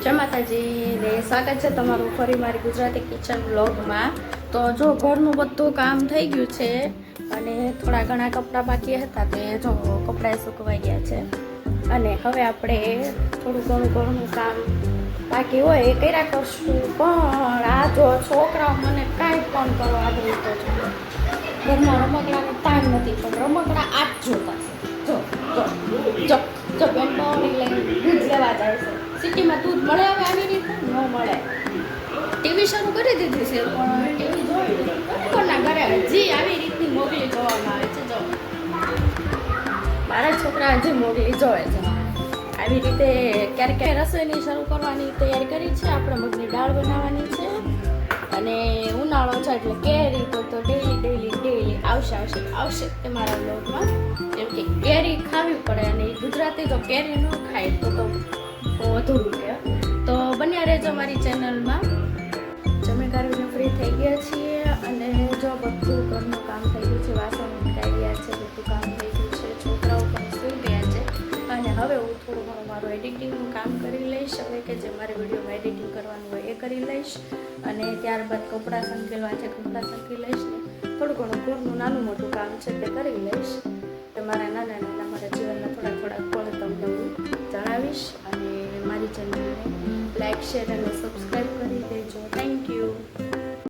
જય માતાજી ને સ્વાગત છે તમારું ફરી મારી ગુજરાતી કિચન વ્લોગમાં। તો જો ઘરનું બધું કામ થઈ ગયું છે અને થોડા ઘણા કપડાં બાકી હતા તે જો કપડાં સુકવાઈ ગયા છે અને હવે આપણે થોડું ઘણું ઘરનું કામ બાકી હોય એ કર્યા કરશું। પણ આ જો છોકરાઓ મને કાંઈ પણ કરવા આદરી તો છે ઘરમાં રમકડાનો ટાઈમ નથી પણ રમકડા આ જ જોતા છે। જો જો જો બેનપણી લઈને દૂધ લેવા જાય છે। સિટીમાં દૂધ મળે હવે આવી રીતે ન મળે। ટીવી શરૂ કરી દીધી છે પણ ટીવી જોઈ કોના ઘરે હજી આવી રીતની મોગલી જોવામાં આવે છે। જો મારા છોકરા હજી મોગલી જોવે છે આવી રીતે। ક્યારેક રસોઈની શરૂ કરવાની તૈયારી કરી છે। આપણે મગની દાળ બનાવવાની છે અને ઉનાળો છે એટલે કેરી તો ડેલી આવશે તમારા બ્લોગમાં। કેમ કે કેરી ખાવી પડે અને ગુજરાતી તો કેરી ન ખાય તો અધૂરું છે। તો બન્યા રહેજો મારી ચેનલમાં। જમી કાઢીને ફ્રી થઈ ગયા છીએ અને જો બધું ઘરનું કામ થઈ ગયું છે, વાસણ મૂકાઈ ગયા છે, બધું કામ થઈ ગયું છે, છોકરાઓ પણ સૂઈ ગયા છે અને હવે હું થોડું ઘણું મારું એડિટિંગનું કામ કરી લઈશ। હવે કે જે મારે વિડીયોમાં એડિટિંગ કરવાનું હોય એ કરી લઈશ અને ત્યારબાદ કપડાં સંકેલવા છે કપડાં સંકી લઈશ ને થોડું ઘણું ઘરનું નાનું મોટું કામ છે તે કરી લઈશ। તો મારા નાના મારા જીવનના થોડા પળ તમને હું જણાવીશ અને મારી ચેનલને લાઈક શેર અને સબસ્ક્રાઈબ કરી દેજો। Thank you.